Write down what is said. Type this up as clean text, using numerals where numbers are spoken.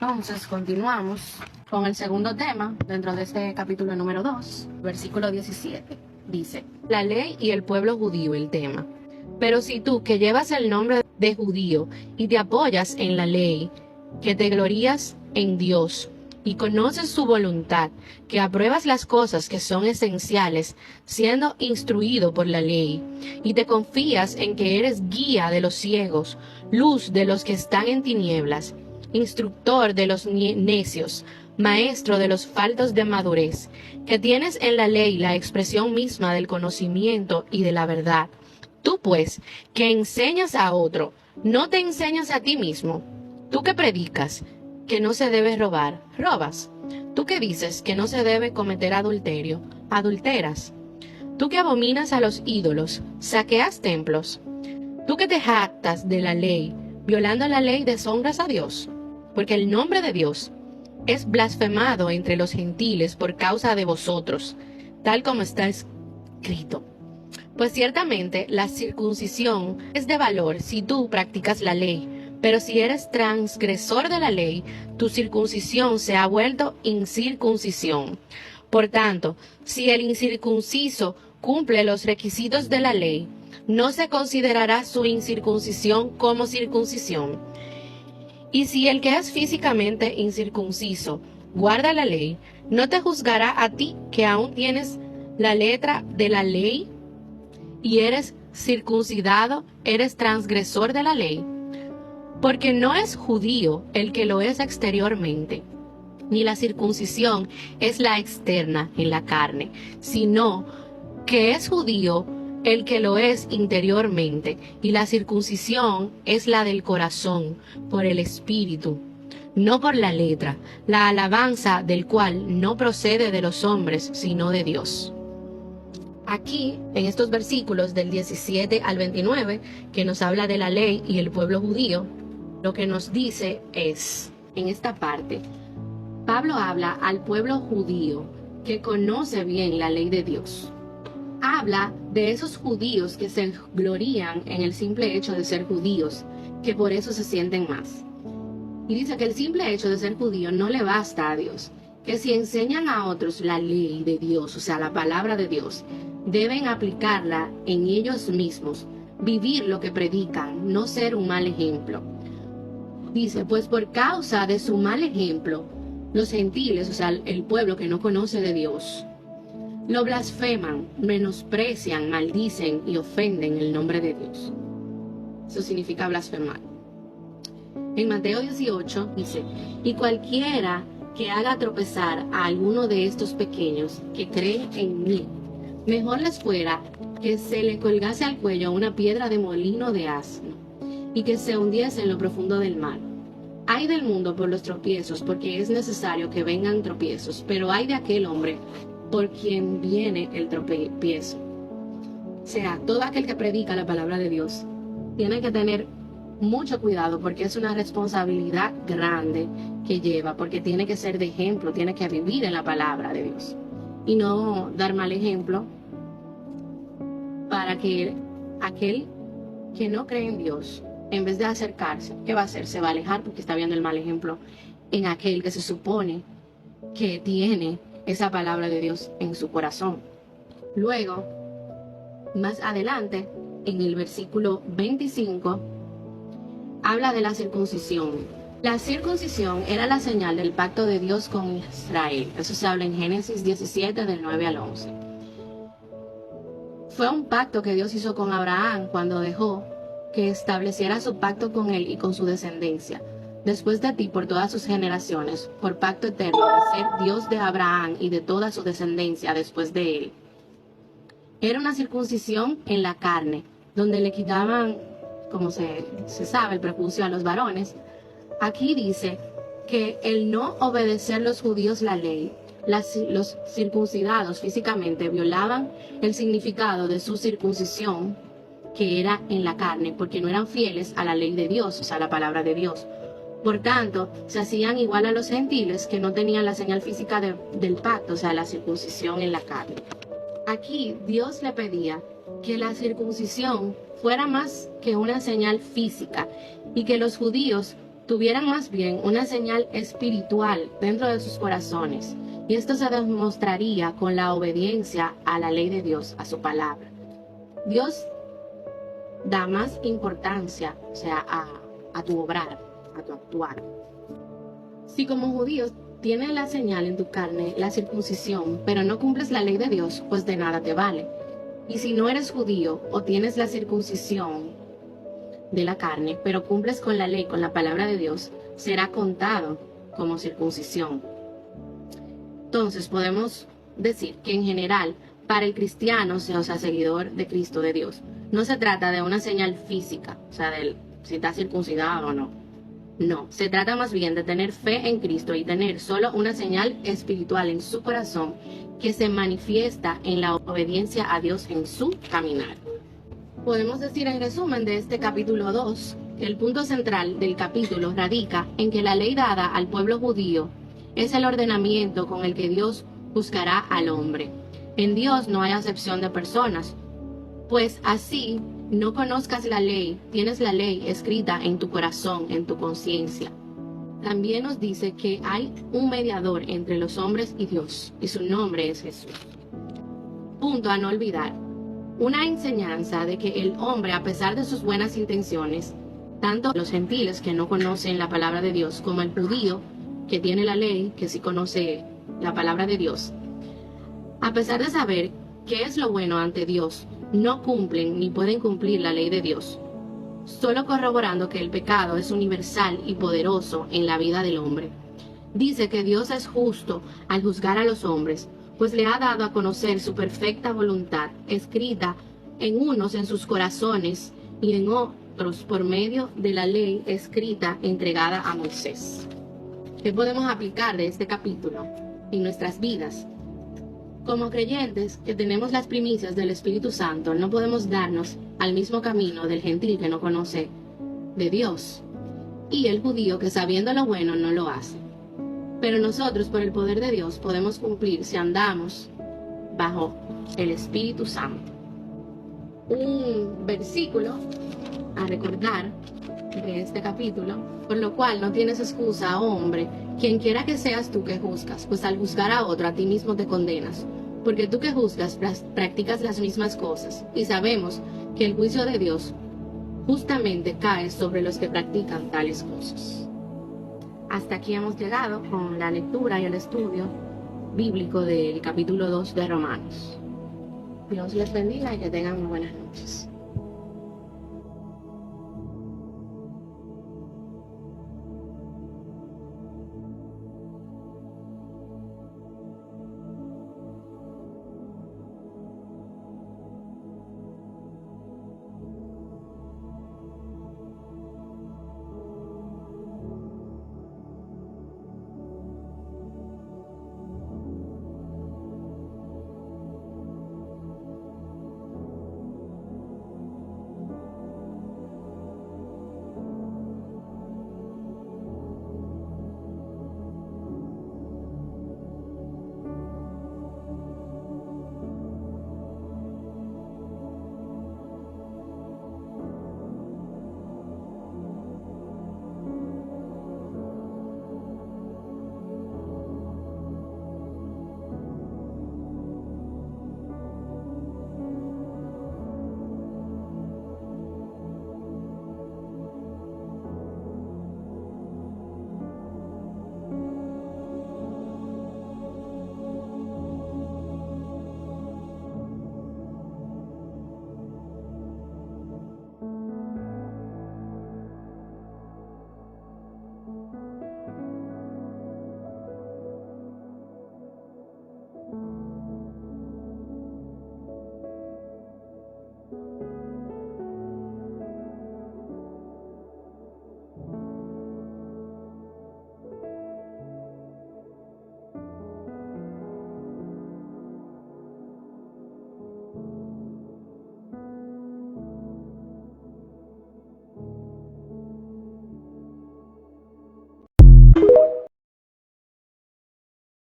Entonces continuamos con el segundo tema dentro de este capítulo número 2, versículo 17. Dice: la ley y el pueblo judío, el tema. Pero si tú, que llevas el nombre de judío y te apoyas en la ley, que te glorías en Dios y conoces su voluntad, que apruebas las cosas que son esenciales, siendo instruido por la ley, y te confías en que eres guía de los ciegos, luz de los que están en tinieblas, instructor de los necios, maestro de los faltos de madurez, que tienes en la ley la expresión misma del conocimiento y de la verdad. Tú pues, que enseñas a otro, ¿no te enseñas a ti mismo? Tú que predicas que no se debe robar, ¿robas? Tú que dices que no se debe cometer adulterio, ¿adulteras? Tú que abominas a los ídolos, ¿saqueas templos? Tú que te jactas de la ley, violando la ley, deshonras a Dios, porque el nombre de Dios es blasfemado entre los gentiles por causa de vosotros, tal como está escrito. Pues ciertamente la circuncisión es de valor si tú practicas la ley, pero si eres transgresor de la ley, tu circuncisión se ha vuelto incircuncisión. Por tanto, si el incircunciso cumple los requisitos de la ley, no se considerará su incircuncisión como circuncisión. Y si el que es físicamente incircunciso guarda la ley, no te juzgará a ti que aún tienes la letra de la ley y eres circuncidado, eres transgresor de la ley. Porque no es judío el que lo es exteriormente, ni la circuncisión es la externa en la carne, sino que es judío el que lo es interiormente, y la circuncisión es la del corazón, por el espíritu, no por la letra, la alabanza del cual no procede de los hombres, sino de Dios. Aquí, en estos versículos del 17 al 29, que nos habla de la ley y el pueblo judío, lo que nos dice es, en esta parte, Pablo habla al pueblo judío que conoce bien la ley de Dios. Habla de esos judíos que se glorían en el simple hecho de ser judíos, que por eso se sienten más. Y dice que el simple hecho de ser judío no le basta a Dios, que si enseñan a otros la ley de Dios, o sea, la palabra de Dios, deben aplicarla en ellos mismos, vivir lo que predican, no ser un mal ejemplo. Dice, pues por causa de su mal ejemplo, los gentiles, o sea, el pueblo que no conoce de Dios, lo blasfeman, menosprecian, maldicen y ofenden el nombre de Dios. Eso significa blasfemar. En Mateo 18 dice, y cualquiera que haga tropezar a alguno de estos pequeños que creen en mí, mejor les fuera que se le colgase al cuello una piedra de molino de asno y que se hundiese en lo profundo del mar. Ay del mundo por los tropiezos, porque es necesario que vengan tropiezos, pero ay de aquel hombre por quien viene el tropiezo. O sea, todo aquel que predica la palabra de Dios tiene que tener mucho cuidado, porque es una responsabilidad grande que lleva, porque tiene que ser de ejemplo, tiene que vivir en la palabra de Dios y no dar mal ejemplo para que aquel que no cree en Dios, en vez de acercarse, ¿qué va a hacer? Se va a alejar porque está viendo el mal ejemplo en aquel que se supone que tiene esa palabra de Dios en su corazón. Luego, más adelante, en el versículo 25, habla de la circuncisión. La circuncisión era la señal del pacto de Dios con Israel. Eso se habla en Génesis 17, del 9 al 11. Fue un pacto que Dios hizo con Abraham cuando dejó que estableciera su pacto con él y con su descendencia, después de ti por todas sus generaciones, por pacto eterno de ser Dios de Abraham y de toda su descendencia después de él. Era una circuncisión en la carne, donde le quitaban, como se sabe, el prepucio a los varones. Aquí dice que el no obedecer los judíos la ley, los circuncidados físicamente violaban el significado de su circuncisión, que era en la carne, porque no eran fieles a la ley de Dios, o sea, la palabra de Dios. Por tanto, se hacían igual a los gentiles que no tenían la señal física del pacto, o sea, la circuncisión en la carne. Aquí Dios le pedía que la circuncisión fuera más que una señal física y que los judíos tuvieran más bien una señal espiritual dentro de sus corazones, y esto se demostraría con la obediencia a la ley de Dios, a su palabra. Dios da más importancia, o sea, a tu obrar, a tu actuar. Si como judíos tienes la señal en tu carne, la circuncisión, pero no cumples la ley de Dios, pues de nada te vale. Y si no eres judío o tienes la circuncisión de la carne, pero cumples con la ley, con la palabra de Dios, será contado como circuncisión. Entonces podemos decir que en general, para el cristiano, o sea, seguidor de Cristo, de Dios, no se trata de una señal física, o sea, de si está circuncidado o no. No, se trata más bien de tener fe en Cristo y tener solo una señal espiritual en su corazón que se manifiesta en la obediencia a Dios en su caminar. Podemos decir en resumen de este capítulo 2 que el punto central del capítulo radica en que la ley dada al pueblo judío es el ordenamiento con el que Dios juzgará al hombre. En Dios no hay acepción de personas, pues así no conozcas la ley, tienes la ley escrita en tu corazón, en tu conciencia. También nos dice que hay un mediador entre los hombres y Dios, y su nombre es Jesús. Punto a no olvidar. Una enseñanza de que el hombre, a pesar de sus buenas intenciones, tanto los gentiles que no conocen la palabra de Dios, como el judío que tiene la ley, que sí conoce la palabra de Dios, a pesar de saber qué es lo bueno ante Dios, no cumplen ni pueden cumplir la ley de Dios, solo corroborando que el pecado es universal y poderoso en la vida del hombre. Dice que Dios es justo al juzgar a los hombres, pues le ha dado a conocer su perfecta voluntad, escrita en unos en sus corazones y en otros por medio de la ley escrita entregada a Moisés. ¿Qué podemos aplicar de este capítulo en nuestras vidas? Como creyentes que tenemos las primicias del Espíritu Santo, no podemos darnos al mismo camino del gentil que no conoce de Dios y el judío que sabiendo lo bueno no lo hace. Pero nosotros, por el poder de Dios, podemos cumplir si andamos bajo el Espíritu Santo. Un versículo a recordar de este capítulo, por lo cual no tienes excusa, hombre, quien quiera que seas tú que juzgas, pues al juzgar a otro a ti mismo te condenas, porque tú que juzgas practicas las mismas cosas, y sabemos que el juicio de Dios justamente cae sobre los que practican tales cosas. Hasta aquí hemos llegado con la lectura y el estudio bíblico del capítulo 2 de Romanos. Dios les bendiga y que tengan buenas noches.